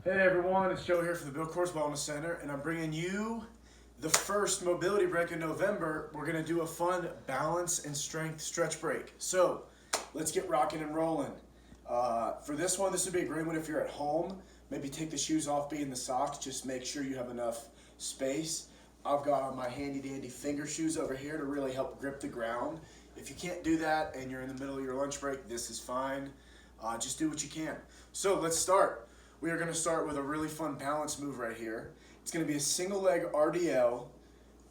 Hey everyone, it's Joe here for the Bill Course Wellness Center, and I'm bringing you the first mobility break in November. We're gonna do a fun balance and strength stretch break. So let's get rocking and rolling. For this one, this would be a great one if you're at home. Maybe take the shoes off, be in the socks, just make sure you have enough space. I've got on my handy dandy finger shoes over here to really help grip the ground. If you can't do that and you're in the middle of your lunch break, this is fine. Just do what you can. So let's start. We are going to start with a really fun balance move right here. It's going to be a single leg RDL,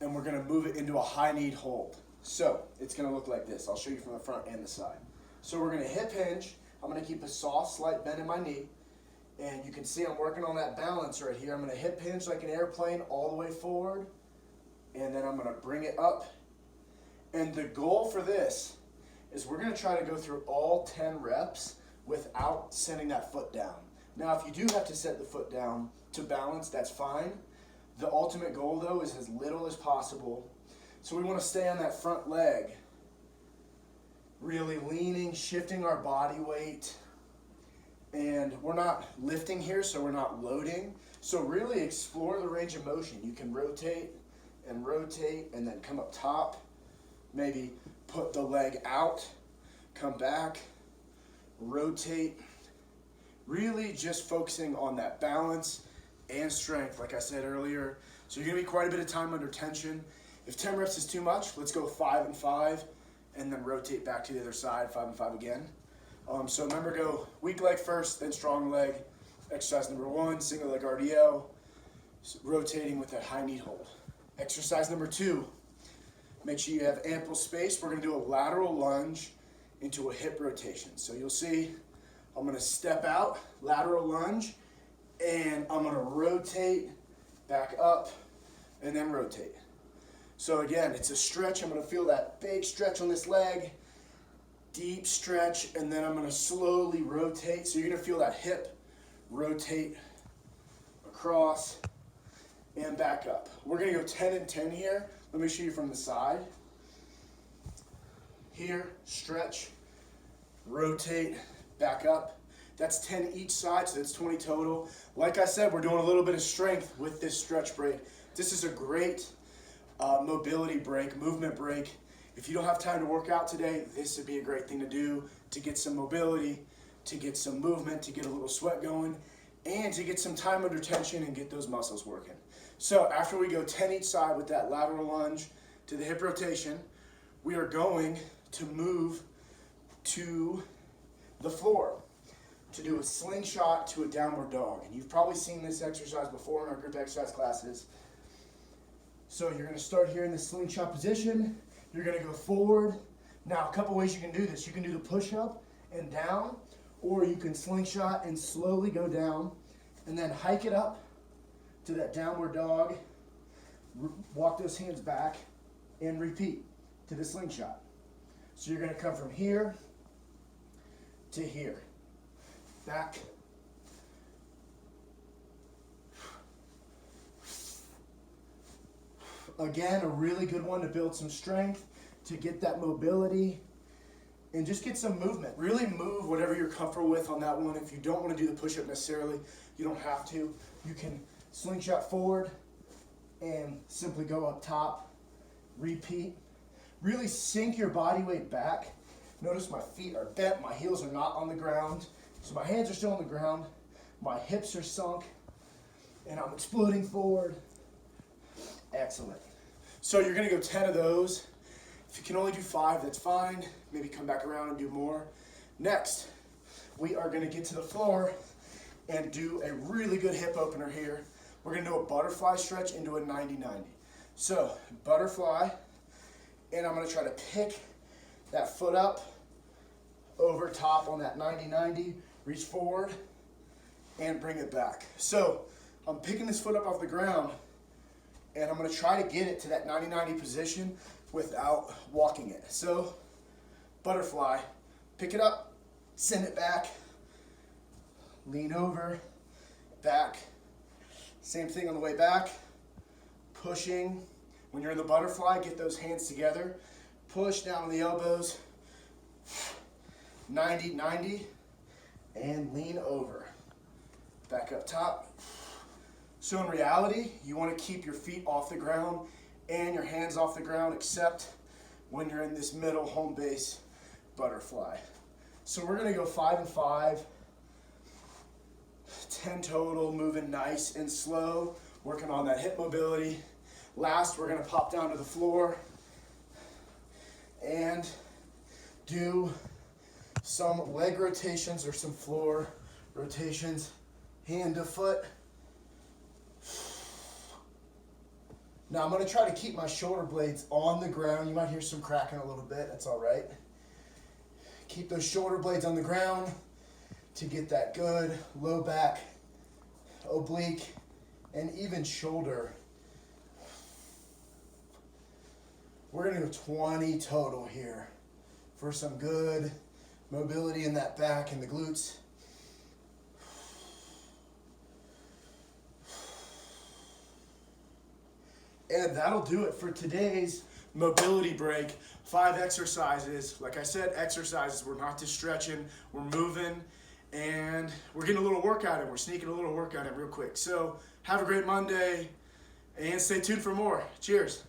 and we're going to move it into a high knee hold. So it's going to look like this. I'll show you from the front and the side. So we're going to hip hinge. I'm going to keep a soft, slight bend in my knee. And you can see I'm working on that balance right here. I'm going to hip hinge like an airplane all the way forward. And then I'm going to bring it up. And the goal for this is we're going to try to go through all 10 reps without sending that foot down. Now, if you do have to set the foot down to balance, that's fine. The ultimate goal, though, is as little as possible. So we want to stay on that front leg, really leaning, shifting our body weight. And we're not lifting here, so we're not loading. So really explore the range of motion. You can rotate, and then come up top. Maybe put the leg out, come back, rotate. Really just focusing on that balance and strength, like I said earlier. So you're gonna be quite a bit of time under tension. If 10 reps is too much, let's go 5 and 5, and then rotate back to the other side, 5 and 5 again. So remember, go weak leg first, then strong leg. Exercise number 1, single leg RDL, rotating with that high knee hold. Exercise number 2, make sure you have ample space. We're gonna do a lateral lunge into a hip rotation. So you'll see, I'm going to step out, lateral lunge, and I'm going to rotate back up and then rotate. So again, it's a stretch. I'm going to feel that big stretch on this leg, deep stretch, and then I'm going to slowly rotate. So you're going to feel that hip rotate across and back up. We're going to go 10 and 10 here. Let me show you from the side. Here, stretch, rotate, back up. That's 10 each side, so that's 20 total. Like I said, we're doing a little bit of strength with this stretch break. This is a great mobility break, movement break. If you don't have time to work out today, this would be a great thing to do to get some mobility, to get some movement, to get a little sweat going, and to get some time under tension and get those muscles working. So after we go 10 each side with that lateral lunge to the hip rotation, we are going to move to the floor to do a slingshot to a downward dog. And you've probably seen this exercise before in our group exercise classes. So you're going to start here in the slingshot position. You're going to go forward. Now, a couple ways you can do this. You can do the push-up and down, or you can slingshot and slowly go down, and then hike it up to that downward dog. Walk those hands back, and repeat to the slingshot. So you're going to come from here to here, back, again, a really good one to build some strength, to get that mobility, and just get some movement. Really move whatever you're comfortable with on that one. If you don't want to do the push-up necessarily, you don't have to. You can slingshot forward and simply go up top, repeat. Really sink your body weight back. Notice my feet are bent, my heels are not on the ground. So my hands are still on the ground, my hips are sunk, and I'm exploding forward. Excellent. So you're gonna go 10 of those. If you can only do 5, that's fine. Maybe come back around and do more. Next, we are gonna get to the floor and do a really good hip opener here. We're gonna do a butterfly stretch into a 90-90. So, butterfly, and I'm gonna try to pick that foot up over top on that 90-90, reach forward and bring it back. So I'm picking this foot up off the ground and I'm gonna try to get it to that 90-90 position without walking it. So butterfly, pick it up, send it back, lean over, back. Same thing on the way back, pushing. When you're in the butterfly, get those hands together, push down on the elbows, 90-90, and lean over. back up top. So in reality, you want to keep your feet off the ground and your hands off the ground, except when you're in this middle home base butterfly. So we're going to go 5 and 5, 10 total, moving nice and slow, working on that hip mobility. Last, we're going to pop down to the floor and do some leg rotations or some floor rotations, hand to foot. Now I'm going to try to keep my shoulder blades on the ground. You might hear some cracking a little bit, that's all right. Keep those shoulder blades on the ground to get that good low back, oblique, and even shoulder. We're going to go 20 total here for some good mobility in that back and the glutes. And that'll do it for today's mobility break. 5 exercises. Like I said, exercises. We're not just stretching, we're moving, and we're getting a little workout in. We're sneaking a little workout in real quick. So have a great Monday, and stay tuned for more. Cheers.